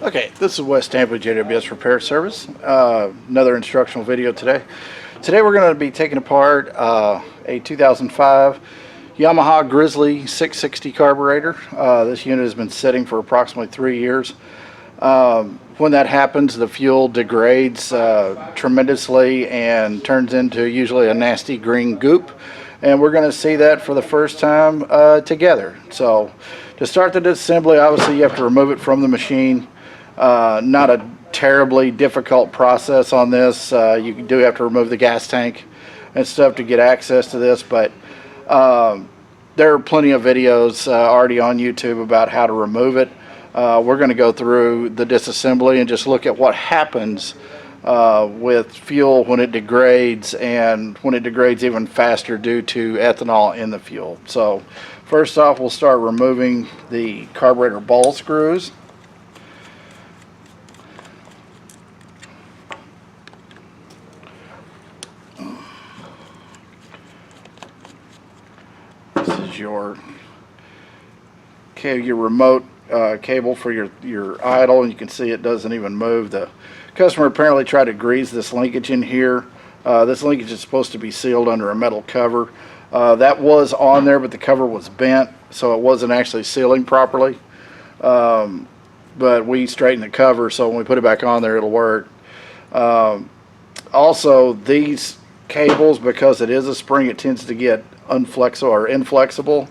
Okay, this is Wes Tampa, JWS Repair Service. Another instructional video today. Today we're going to be taking apart a 2005 Yamaha Grizzly 660 carburetor. This unit has been sitting for approximately 3 years. When that happens, the fuel degrades tremendously and turns into usually a nasty green goop. And we're going to see that for the first time together. So to start the disassembly, obviously you have to remove it from the machine. Not a terribly difficult process on this. You do have to remove the gas tank and stuff to get access to this, but there are plenty of videos already on YouTube about how to remove it. We're going to go through the disassembly and just look at what happens with fuel when it degrades, and when it degrades even faster due to ethanol in the fuel. So first off, we'll start removing the carburetor ball screws. This is your remote cable for your idle, and you can see it doesn't even move. The customer apparently tried to grease this linkage in here. This linkage is supposed to be sealed under a metal cover. That was on there, but the cover was bent, so it wasn't actually sealing properly. But we straightened the cover, so when we put it back on there, it'll work. Also, these cables, because it is a spring, it tends to get unflexible or inflexible.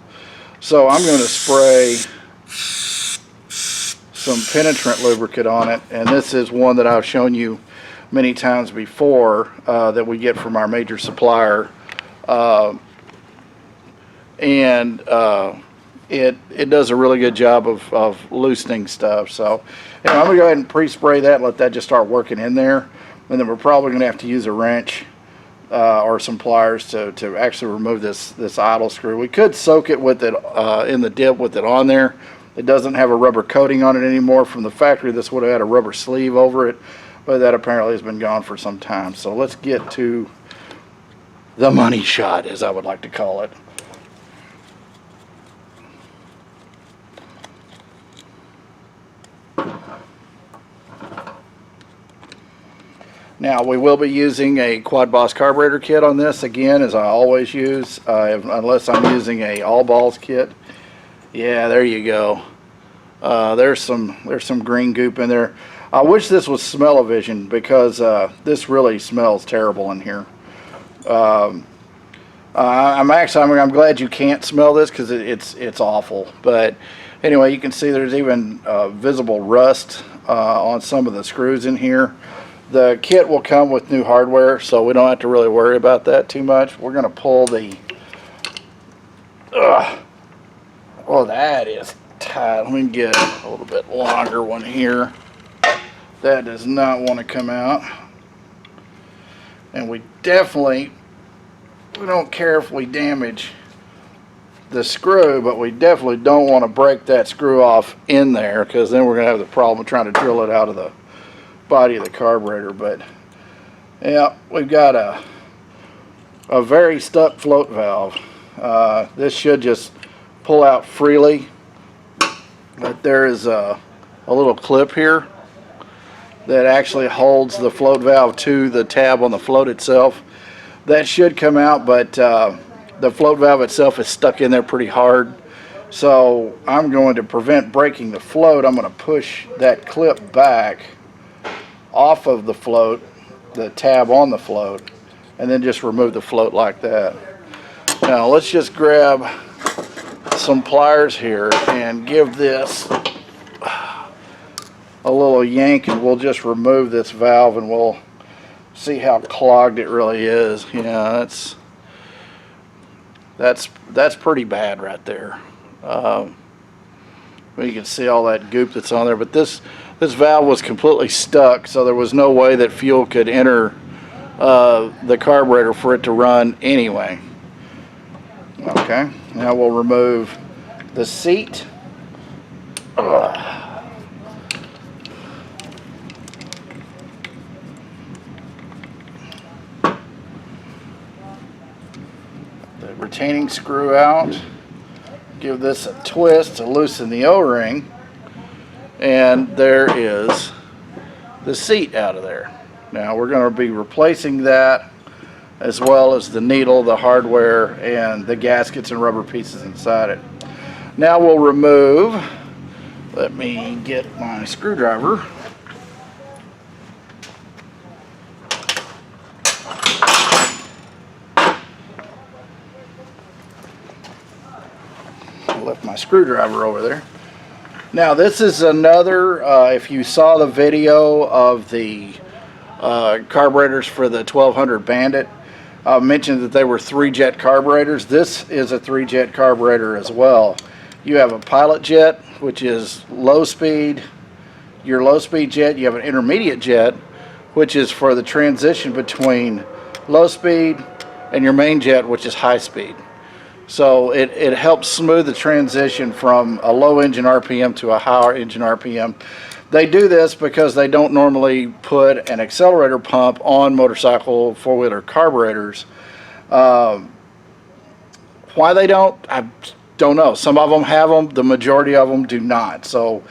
So I'm going to spray some penetrant lubricant on it, and this is one that I've shown you many times before that we get from our major supplier, and it does a really good job of loosening stuff. So I'm going to go ahead and pre-spray that and let that just start working in there, and then we're probably going to have to use a wrench or some pliers to actually remove this idle screw. We could soak it with it in the dip with it on there. It doesn't have a rubber coating on it anymore. From the factory, this would have had a rubber sleeve over it, but that apparently has been gone for some time. So let's get to the money shot, as I would like to call it. Now, we will be using a Quad Boss carburetor kit on this, again, as I always use, unless I'm using a all balls kit. Yeah, there you go. There's some green goop in there. I wish this was smell-o-vision, because this really smells terrible in here. I'm glad you can't smell this, because it's awful. But anyway, you can see there's even visible rust on some of the screws in here. The kit will come with new hardware, so we don't have to really worry about that too much. We're going to pull the... Oh, that is tight. Let me get a little bit longer one here. That does not want to come out. And we don't care if we damage the screw, but we definitely don't want to break that screw off in there, because then we're going to have the problem of trying to drill it out of the body of the carburetor. But yeah, we've got a very stuck float valve. This should just pull out freely, but there is a little clip here that actually holds the float valve to the tab on the float itself. That should come out, but the float valve itself is stuck in there pretty hard. So I'm going to prevent breaking the float. I'm going to push that clip back off of the float, the tab on the float, and then just remove the float like that. Now let's just grab some pliers here and give this a little yank, and we'll just remove this valve, and we'll see how clogged it really is. Yeah, that's pretty bad right there. You can see all that goop that's on there, but this valve was completely stuck, so there was no way that fuel could enter the carburetor for it to run anyway. Okay, now we'll remove the seat. The retaining screw out. Give this a twist to loosen the O-ring. and there is the seat out of there. Now we're going to be replacing that, as well as the needle, the hardware, and the gaskets and rubber pieces inside it. Now we'll remove, let me get my screwdriver. I left my screwdriver over there. Now this is another, if you saw the video of the carburetors for the 1200 Bandit, I mentioned that they were 3-jet carburetors. This is a 3-jet carburetor as well. You have a pilot jet, which is low speed, your low speed jet. You have an intermediate jet, which is for the transition between low speed and your main jet, which is high speed. So it helps smooth the transition from a low engine RPM to a higher engine RPM. They do this because they don't normally put an accelerator pump on motorcycle four-wheeler carburetors. Why they don't, I don't know. Some of them have them, the majority of them do not. So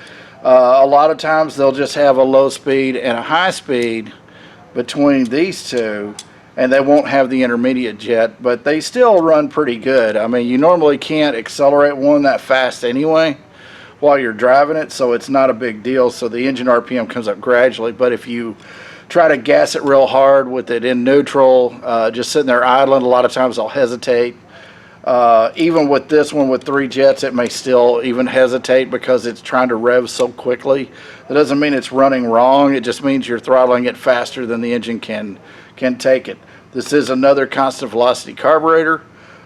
a lot of times they'll just have a low speed and a high speed between these two, and they won't have the intermediate jet, but they still run pretty good. I mean, you normally can't accelerate one that fast anyway while you're driving it, so it's not a big deal. So the engine RPM comes up gradually, but if you try to gas it real hard with it in neutral, just sitting there idling, a lot of times I'll hesitate. Even with this one with 3 jets, it may still even hesitate because it's trying to rev so quickly. That doesn't mean it's running wrong, it just means you're throttling it faster than the engine can take it. This is another constant velocity carburetor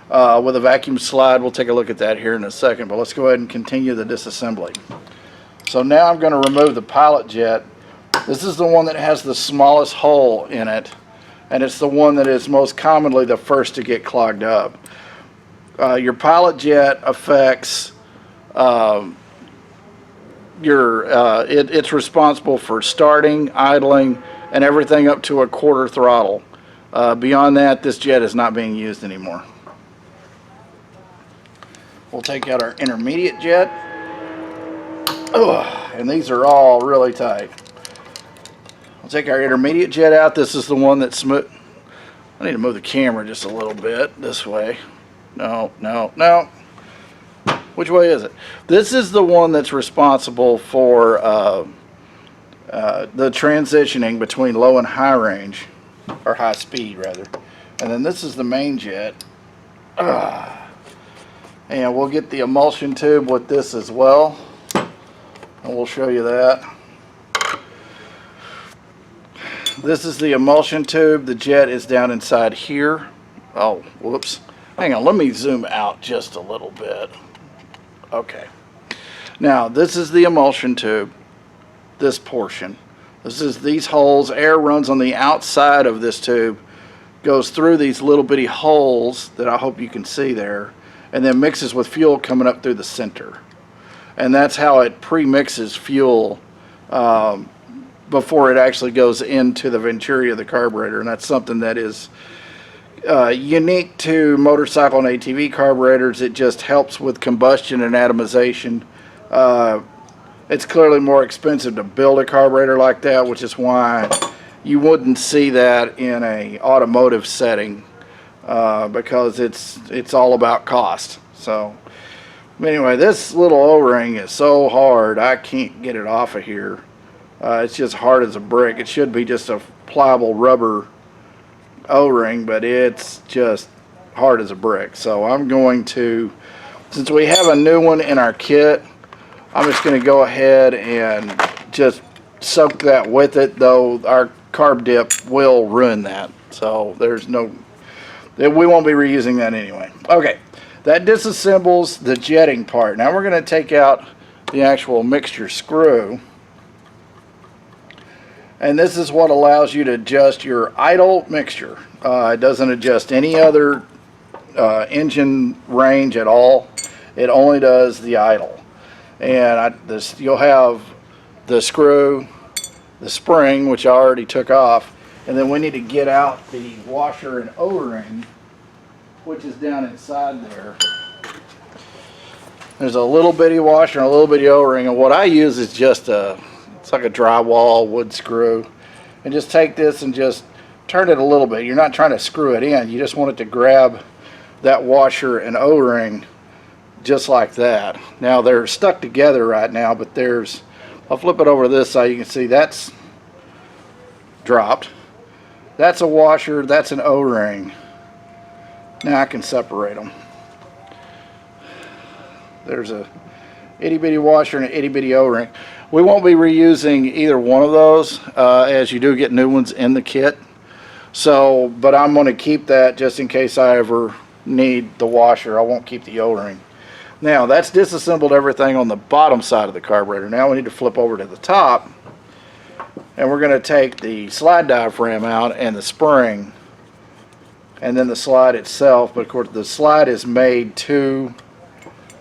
with a vacuum slide. We'll take a look at that here in a second, but let's go ahead and continue the disassembly. So now I'm going to remove the pilot jet. This is the one that has the smallest hole in it, and it's the one that is most commonly the first to get clogged up. Your pilot jet affects it's responsible for starting, idling, and everything up to a quarter throttle. Beyond that, this jet is not being used anymore. We'll take out our intermediate jet. And these are all really tight. We'll take our intermediate jet out. This is the one that's smooth. I need to move the camera just a little bit this way. No. Which way is it? This is the one that's responsible for the transitioning between low and high range, or high speed rather. And then this is the main jet. And we'll get the emulsion tube with this as well, and we'll show you that. This is the emulsion tube. The jet is down inside here. Oh, whoops. Hang on, let me zoom out just a little bit. Okay. Now, this is the emulsion tube, this portion. This is these holes. Air runs on the outside of this tube, goes through these little bitty holes that I hope you can see there, and then mixes with fuel coming up through the center. And that's how it pre-mixes fuel before it actually goes into the venturi of the carburetor. And that's something that is unique to motorcycle and ATV carburetors. It just helps with combustion and atomization. It's clearly more expensive to build a carburetor like that, which is why you wouldn't see that in a automotive setting, because it's all about cost. So anyway, this little O-ring is so hard I can't get it off of here. It's just hard as a brick. It should be just a pliable rubber O-ring, but it's just hard as a brick. So I'm going to, since we have a new one in our kit, I'm just going to go ahead and just soak that with it, though our carb dip will ruin that. So there's no, we won't be reusing that anyway. Okay, that disassembles the jetting part. Now we're going to take out the actual mixture screw. And this is what allows you to adjust your idle mixture. It doesn't adjust any other engine range at all. It only does the idle. And you'll have the screw, the spring, which I already took off, and then we need to get out the washer and O-ring, which is down inside there. There's a little bitty washer and a little bitty O-ring, and what I use is just it's like a drywall wood screw. And just take this and just turn it a little bit. You're not trying to screw it in. You just want it to grab that washer and O-ring just like that. Now they're stuck together right now, but I'll flip it over this side. You can see that's dropped. That's a washer, that's an O-ring. Now I can separate them. There's a itty bitty washer and an itty bitty O-ring. We won't be reusing either one of those, as you do get new ones in the kit. So, but I'm going to keep that just in case I ever need the washer. I won't keep the O-ring. Now that's disassembled everything on the bottom side of the carburetor. Now we need to flip over to the top, and we're going to take the slide diaphragm out and the spring, and then the slide itself. But of course the slide is made to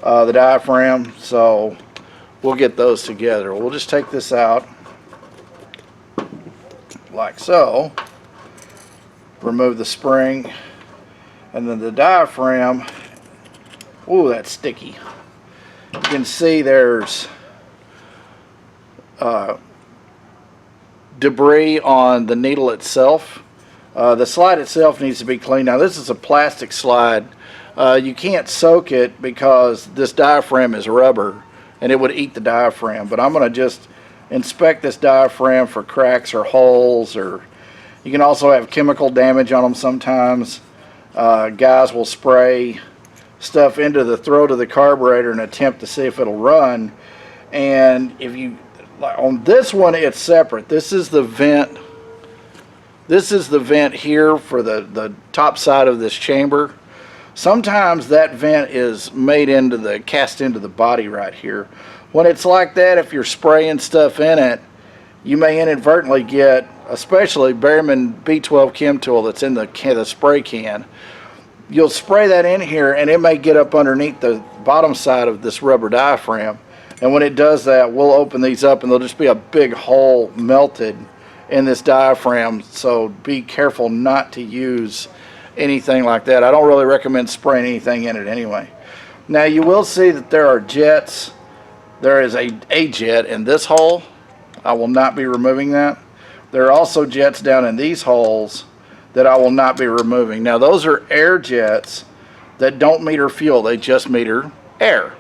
the diaphragm, so we'll get those together. We'll just take this out like so, remove the spring, and then the diaphragm. Ooh, that's sticky. You can see there's debris on the needle itself. The slide itself needs to be cleaned. Now this is a plastic slide. You can't soak it because this diaphragm is rubber and it would eat the diaphragm. But I'm going to just inspect this diaphragm for cracks or holes, or you can also have chemical damage on them sometimes. Guys will spray stuff into the throat of the carburetor and attempt to see if it'll run. And if you, on this one, it's separate. This is the vent. This is the vent here for the top side of this chamber. Sometimes that vent is made into the, cast into the body right here. When it's like that, if you're spraying stuff in it, you may inadvertently get, especially Behrman B12 Chem Tool that's in the spray can. You'll spray that in here and it may get up underneath the bottom side of this rubber diaphragm. And when it does that, we'll open these up and there'll just be a big hole melted in this diaphragm. So be careful not to use anything like that. I don't really recommend spraying anything in it anyway. Now you will see that there are jets. There is a jet in this hole. I will not be removing that. There are also jets down in these holes that I will not be removing. Now those are air jets that don't meter fuel, they just meter air.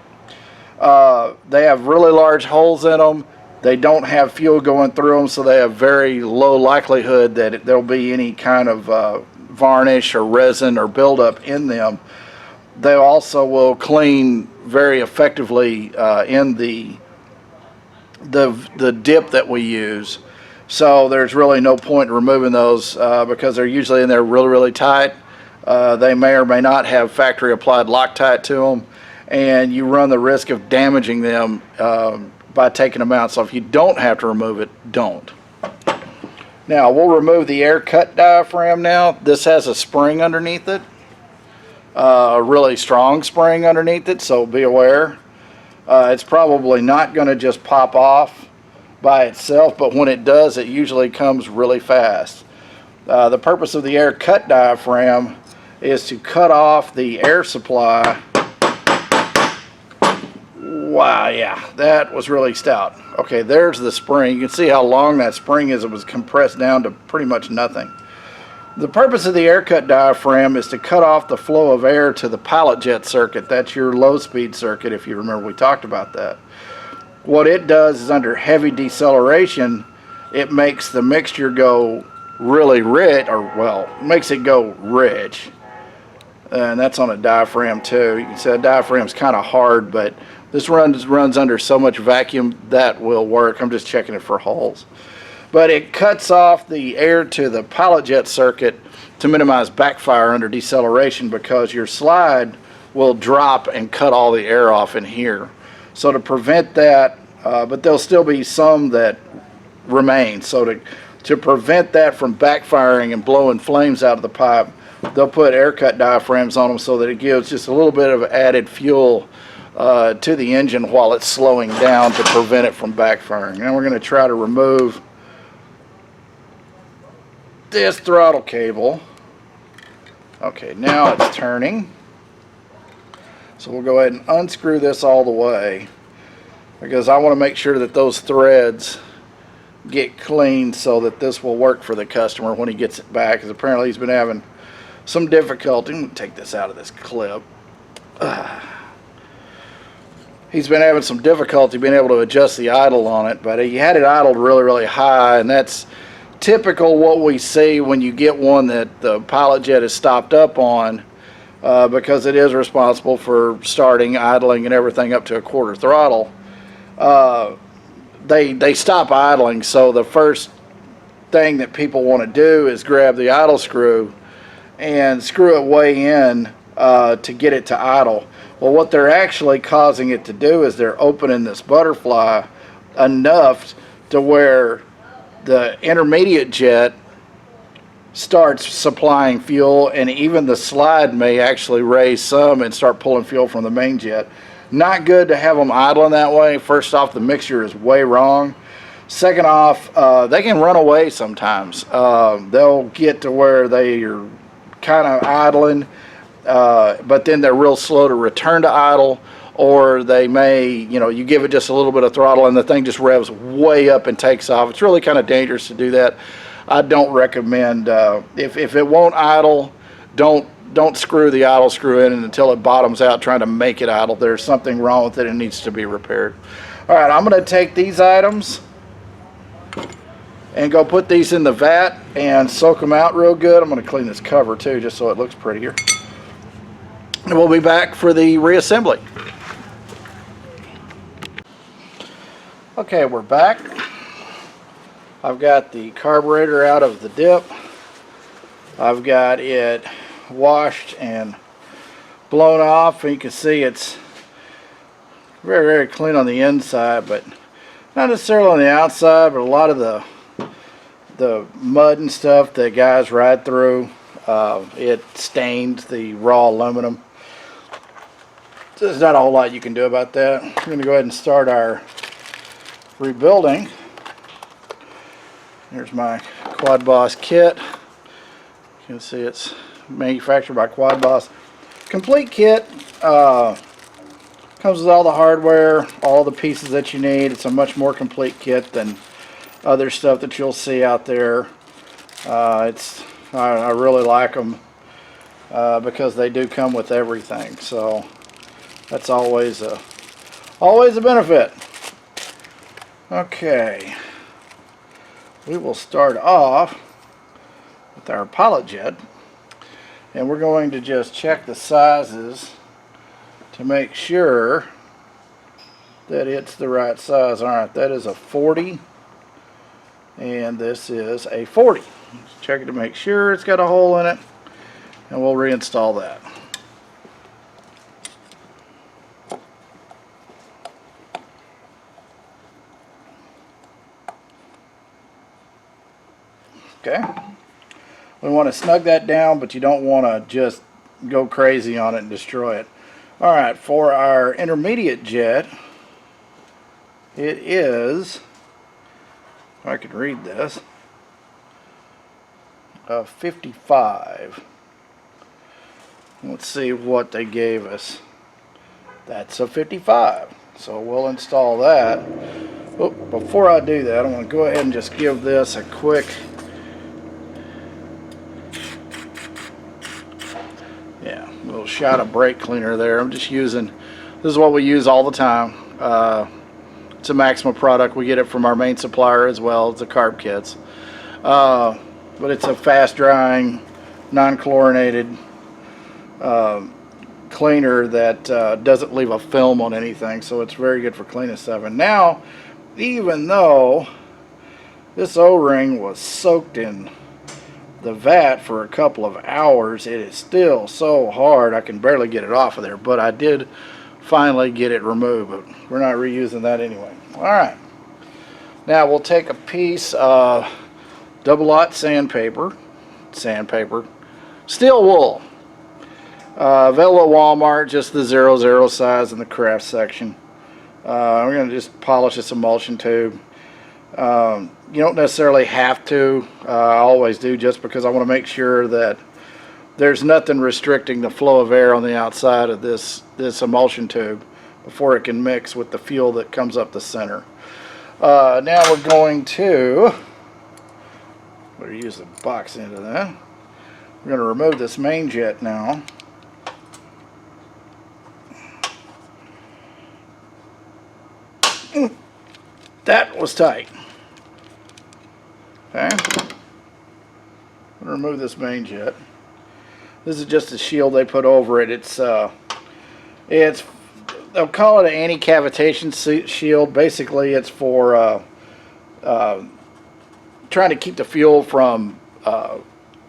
They have really large holes in them. They don't have fuel going through them, so they have very low likelihood that there'll be any kind of varnish or resin or buildup in them. They also will clean very effectively in the dip that we use. So there's really no point in removing those because they're usually in there really tight. They may or may not have factory applied Loctite to them, and you run the risk of damaging them by taking them out. So if you don't have to remove it, don't. Now we'll remove the air cut diaphragm now. This has a spring underneath it, a really strong spring underneath it, so be aware. It's probably not going to just pop off by itself, but when it does, it usually comes really fast. The purpose of the air cut diaphragm is to cut off the air supply. Wow, yeah, that was really stout. Okay, there's the spring. You can see how long that spring is. It was compressed down to pretty much nothing. The purpose of the air cut diaphragm is to cut off the flow of air to the pilot jet circuit. That's your low speed circuit, if you remember we talked about that. What it does is under heavy deceleration, it makes the mixture go really rich, or well, makes it go rich. And that's on a diaphragm too. You can see the diaphragm's kind of hard, but this runs under so much vacuum that will work. I'm just checking it for holes. But it cuts off the air to the pilot jet circuit to minimize backfire under deceleration, because your slide will drop and cut all the air off in here. So to prevent that, but there'll still be some that remain. So to prevent that from backfiring and blowing flames out of the pipe, they'll put air cut diaphragms on them so that it gives just a little bit of added fuel to the engine while it's slowing down to prevent it from backfiring. Now we're going to try to remove this throttle cable. Okay, now it's turning. So we'll go ahead and unscrew this all the way, because I want to make sure that those threads get clean so that this will work for the customer when he gets it back, because apparently he's been having some difficulty. I'm going to take this out of this clip. He's been having some difficulty being able to adjust the idle on it, but he had it idled really high, and that's typical what we see when you get one that the pilot jet is stopped up on, because it is responsible for starting, idling, and everything up to a quarter throttle. They stop idling, so the first thing that people want to do is grab the idle screw and screw it way in to get it to idle. Well, what they're actually causing it to do is they're opening this butterfly enough to where the intermediate jet starts supplying fuel, and even the slide may actually raise some and start pulling fuel from the main jet. Not good to have them idling that way. First off, the mixture is way wrong. Second off, they can run away sometimes. They'll get to where they are kind of idling, but then they're real slow to return to idle, or they may, you give it just a little bit of throttle and the thing just revs way up and takes off. It's really kind of dangerous to do that. I don't recommend, if it won't idle, don't screw the idle screw in until it bottoms out trying to make it idle. There's something wrong with it and it needs to be repaired. All right, I'm going to take these items and go put these in the vat and soak them out real good. I'm going to clean this cover too, just so it looks prettier. And we'll be back for the reassembly. Okay, we're back. I've got the carburetor out of the dip. I've got it washed and blown off, and you can see it's very clean on the inside, but not necessarily on the outside. But a lot of the mud and stuff that guys ride through, it stained the raw aluminum. There's not a whole lot you can do about that. We're going to go ahead and start our rebuilding. Here's my Quad Boss kit. You can see it's manufactured by Quad Boss. Complete kit. Comes with all the hardware, all the pieces that you need. It's a much more complete kit than other stuff that you'll see out there. I really like them because they do come with everything. So that's always a benefit. Okay, we will start off with our pilot jet, and we're going to just check the sizes to make sure that it's the right size. Alright, that is a 40 and this is a 40. Let's check it to make sure it's got a hole in it, and we'll reinstall that. Okay, we want to snug that down, but you don't want to just go crazy on it and destroy it. Alright, for our intermediate jet, it is, if I could read this, a 55. Let's see what they gave us. That's a 55. So we'll install that. Oh, before I do that, I want to go ahead and just give this a quick little shot of brake cleaner there. I'm just using, this is what we use all the time. It's a Maxima product. We get it from our main supplier as well as the Carb kits. But it's a fast drying, non-chlorinated cleaner that doesn't leave a film on anything, so it's very good for cleaning stuff. And now, even though this O-ring was soaked in the vat for a couple of hours, it is still so hard I can barely get it off of there, but I did finally get it removed, but we're not reusing that anyway. Alright, now we'll take a piece of double-aught sandpaper, steel wool, available at Walmart, just the 00 size in the craft section. We're going to just polish this emulsion tube. You don't necessarily have to. I always do, just because I want to make sure that there's nothing restricting the flow of air on the outside of this emulsion tube before it can mix with the fuel that comes up the center. Now we're going to use the box end of that. We're going to remove this main jet now. That was tight. Okay. I'm going to remove this main jet. This is just a shield they put over it. It's they'll call it an anti-cavitation shield. Basically, it's for trying to keep the fuel from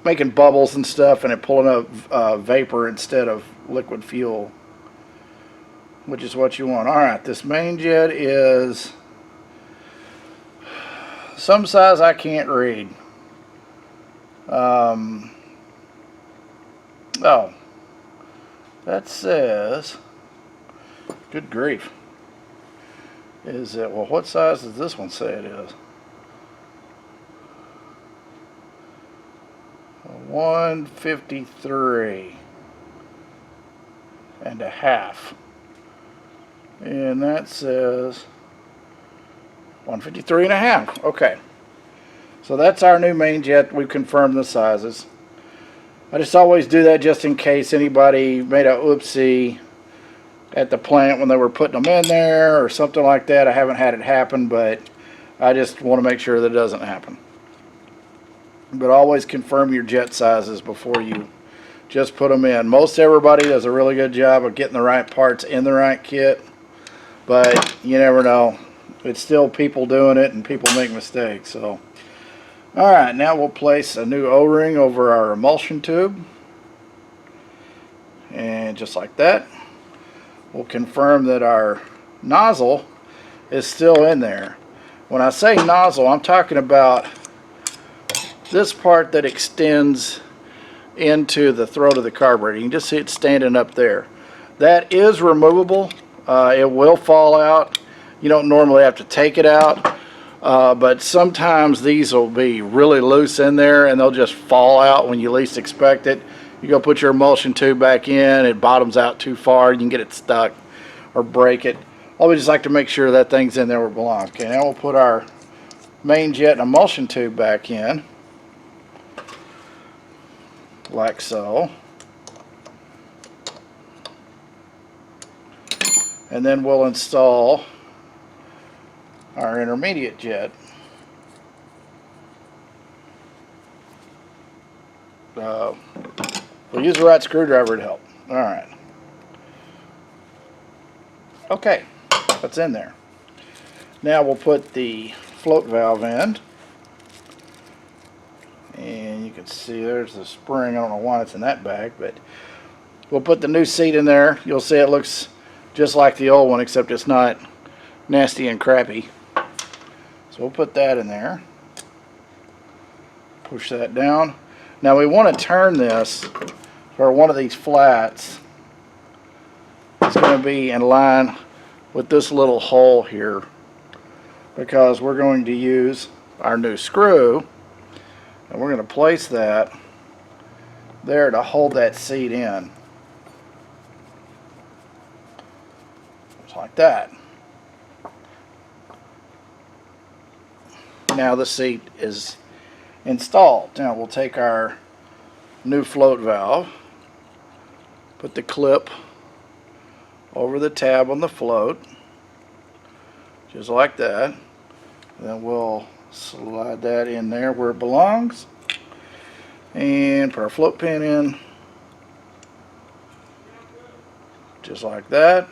making bubbles and stuff, and it pulling up vapor instead of liquid fuel, which is what you want. All right, this main jet is some size I can't read. Oh, that says, good grief. Is it, well, what size does this one say it is? 153 and a half. And that says 153 and a half. Okay. So that's our new main jet. We've confirmed the sizes. I just always do that just in case anybody made a oopsie at the plant when they were putting them in there or something like that. I haven't had it happen, but I just want to make sure that it doesn't happen. But always confirm your jet sizes before you just put them in. Most everybody does a really good job of getting the right parts in the right kit, but you never know. It's still people doing it, and people make mistakes. So, all right, now we'll place a new O-ring over our emulsion tube, and just like that, we'll confirm that our nozzle is still in there. When I say nozzle, I'm talking about this part that extends into the throat of the carburetor. You can just see it standing up there. That is removable. It will fall out. You don't normally have to take it out, but sometimes these will be really loose in there and they'll just fall out when you least expect it. You go put your emulsion tube back in, it bottoms out too far, you can get it stuck or break it. Always just like to make sure that thing's in there where it belongs. Okay, now we'll put our main jet and emulsion tube back in, like so. And then we'll install our intermediate jet. We'll use the right screwdriver to help. Alright. Okay, that's in there. Now we'll put the float valve in. And you can see there's the spring. I don't know why it's in that bag, but we'll put the new seat in there. You'll see it looks just like the old one, except it's not nasty and crappy. So we'll put that in there. Push that down. Now we want to turn this for one of these flats. It's going to be in line with this little hole here, because we're going to use our new screw, and we're going to place that there to hold that seat in. Just like that. Now the seat is installed. Now we'll take our new float valve, put the clip over the tab on the float, just like that. Then we'll slide that in there where it belongs and put our float pin in, just like that.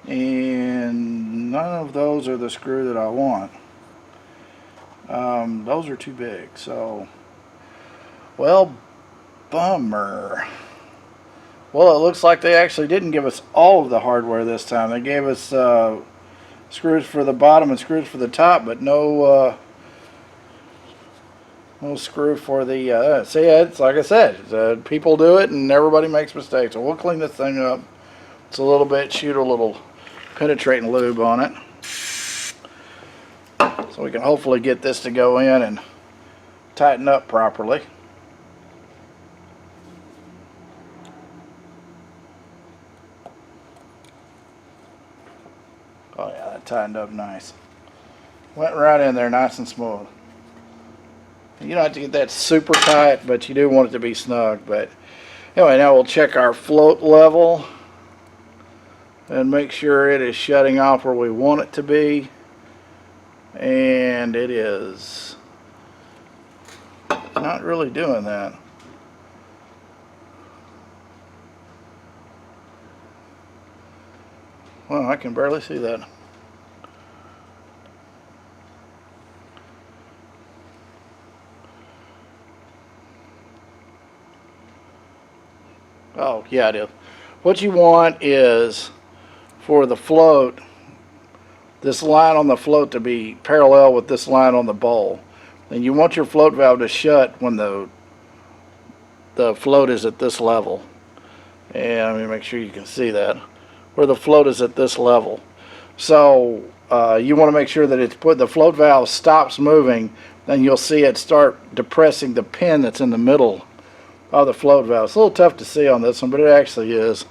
And none of those are the screw that I want. Those are too big, so, well, bummer. Well, it looks like they actually didn't give us all of the hardware this time. They gave us screws for the bottom and screws for the top, but no screw for the see, it's like I said, people do it and everybody makes mistakes. So we'll clean this thing up. It's a little bit, shoot a little penetrating lube on it, so we can hopefully get this to go in and tighten up properly. tightened up nice. Went right in there nice and smooth. You don't have to get that super tight, but you do want it to be snug. But anyway, now we'll check our float level and make sure it is shutting off where we want it to be. And it is not really doing that. Well, I can barely see that. Oh, yeah, it is. What you want is for the float, this line on the float to be parallel with this line on the bowl. And you want your float valve to shut when the float is at this level. And let me make sure you can see that. Where the float is at this level. So you want to make sure that it's the float valve stops moving, then you'll see it start depressing the pin that's in the middle of the float valve. It's a little tough to see on this one, but it actually is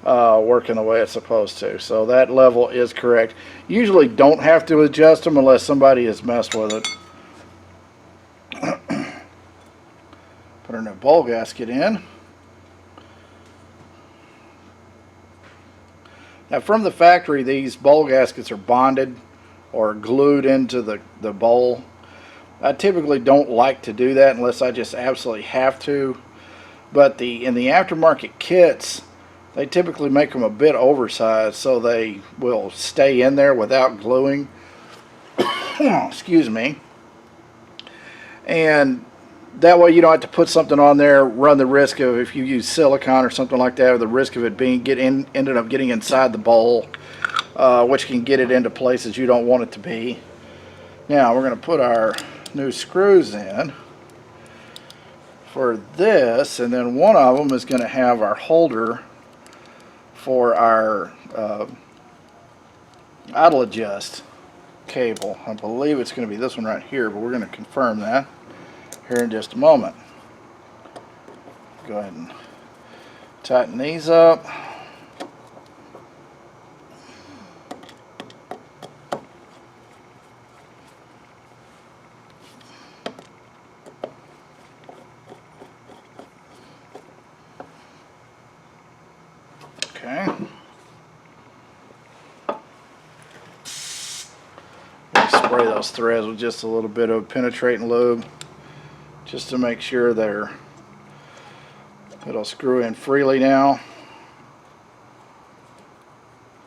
working the way it's supposed to. So that level is correct. Usually don't have to adjust them unless somebody has messed with it. Put our new bowl gasket in. Now from the factory, these bowl gaskets are bonded or glued into the bowl. I typically don't like to do that unless I just absolutely have to. But in the aftermarket kits, they typically make them a bit oversized so they will stay in there without gluing. Excuse me. And that way you don't have to put something on there, run the risk of, if you use silicone or something like that, or the risk of it ended up getting inside the bowl, which can get it into places you don't want it to be. Now we're going to put our new screws in for this, and then one of them is going to have our holder for our idle adjust cable. I believe it's going to be this one right here, but we're going to confirm that here in just a moment. Go ahead and tighten these up. Okay. Spray those threads with just a little bit of penetrating lube, just to make sure it'll screw in freely now.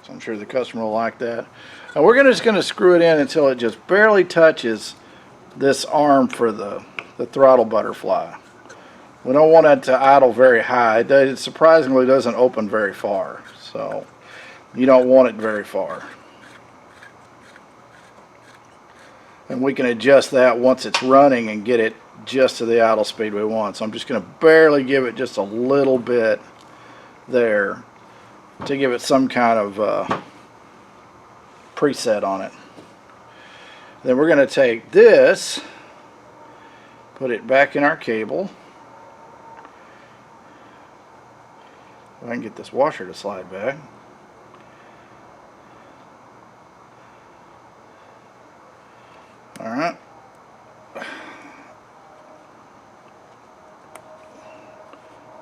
So I'm sure the customer will like that. And we're just going to screw it in until it just barely touches this arm for the throttle butterfly. We don't want it to idle very high. It surprisingly doesn't open very far, so you don't want it very far. And we can adjust that once it's running and get it just to the idle speed we want. So I'm just going to barely give it just a little bit there to give it some kind of preset on it. Then we're going to take this, put it back in our cable. If I can get this washer to slide back. Alright.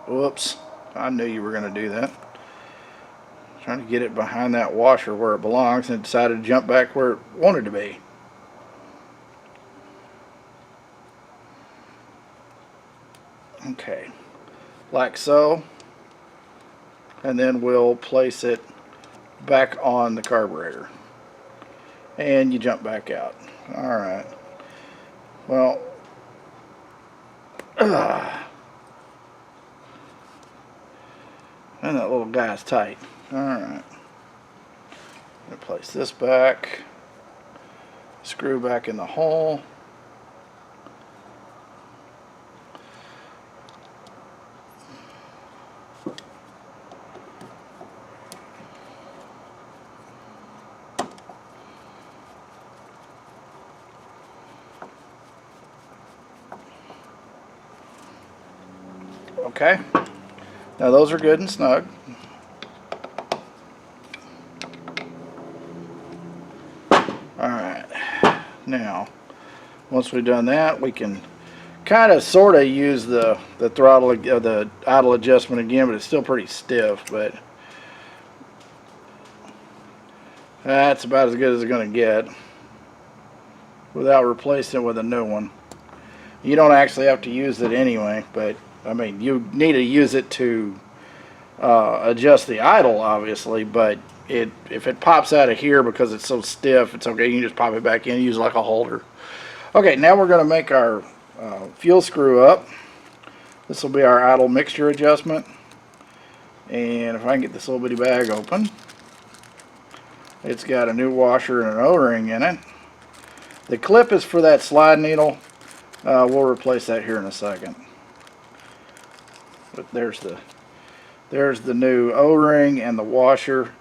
Whoops. I knew you were going to do that. Trying to get it behind that washer where it belongs, and it decided to jump back where it wanted to be. Okay. Like so. And then we'll place it back on the carburetor. And you jump back out. Alright. Well, and that little guy's tight. Alright. Gonna place this back. Screw back in the hole. Okay, now those are good and snug. Now, once we've done that, we can kind of sort of use the throttle, the idle adjustment again, but it's still pretty stiff. But that's about as good as it's going to get without replacing it with a new one. You don't actually have to use it anyway, but I mean, you need to use it to adjust the idle, obviously, but if it pops out of here because it's so stiff, it's okay. You can just pop it back in, use it like a holder. Okay, now we're going to make our fuel screw up. This will be our idle mixture adjustment. And if I can get this little bitty bag open, it's got a new washer and an O-ring in it. The clip is for that slide needle. We'll replace that here in a second. But there's the new O-ring and the washer.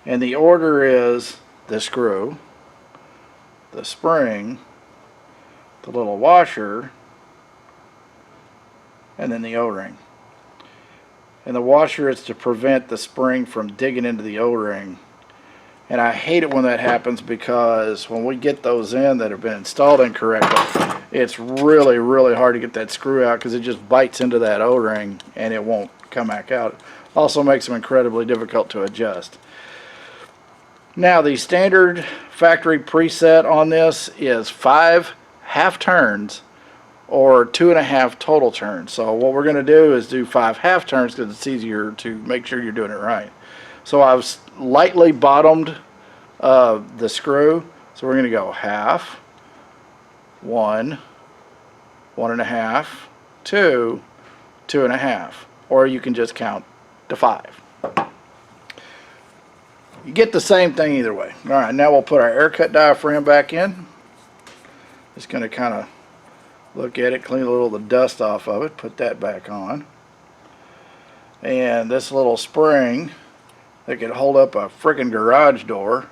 And the order is the screw, the spring, the little washer, and then the O-ring. And the washer is to prevent the spring from digging into the O-ring. And I hate it when that happens, because when we get those in that have been installed incorrectly, it's really, really hard to get that screw out because it just bites into that O-ring and it won't come back out. Also makes them incredibly difficult to adjust. Now, the standard factory preset on this is 5 half turns or 2.5 total turns. So what we're going to do is do 5 half turns because it's easier to make sure you're doing it right. So I've lightly bottomed the screw. So we're going to go half, 1, 1.5, 2, 2.5. Or you can just count to 5. You get the same thing either way. Alright, now we'll put our air cut diaphragm back in. Just going to kind of look at it, clean a little of the dust off of it, put that back on. And this little spring that can hold up a freaking garage door.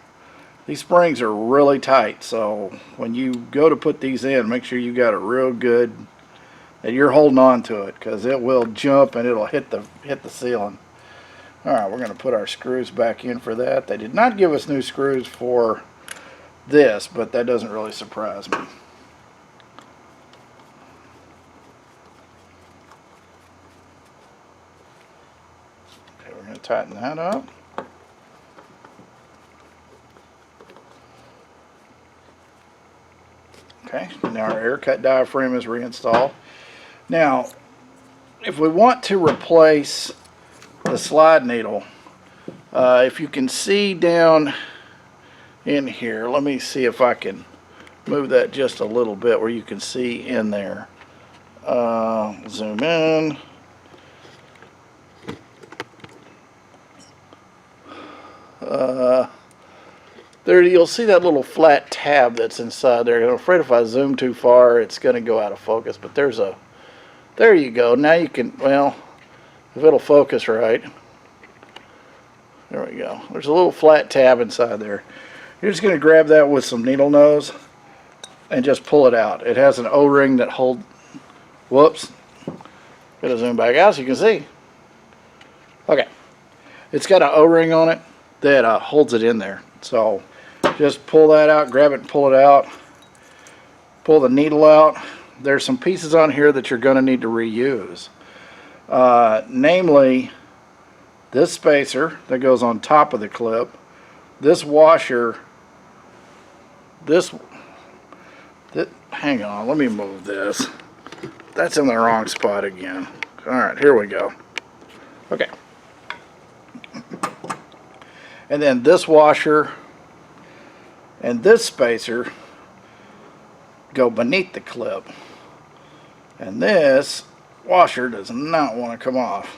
These springs are really tight, so when you go to put these in, make sure you got it real good, that you're holding on to it, because it will jump and it'll hit the ceiling. Alright, we're going to put our screws back in for that. They did not give us new screws for this, but that doesn't really surprise me. Okay, we're going to tighten that up. Okay, now our air cut diaphragm is reinstalled. Now, if we want to replace the slide needle, if you can see down in here, let me see if I can move that just a little bit where you can see in there. Zoom in. There, you'll see that little flat tab that's inside there. I'm afraid if I zoom too far, it's going to go out of focus. But there you go. Now you can, well, if it'll focus right. There we go. There's a little flat tab inside there. You're just going to grab that with some needle nose and just pull it out. It has an O-ring that holds, whoops. Gotta zoom back out so you can see. Okay. It's got an O-ring on it that holds it in there. So just pull that out, grab it and pull it out. Pull the needle out. There's some pieces on here that you're going to need to reuse. Namely, this spacer that goes on top of the clip, this washer, hang on, let me move this. That's in the wrong spot again. Alright, here we go. Okay. And then this washer and this spacer go beneath the clip. And this washer does not want to come off.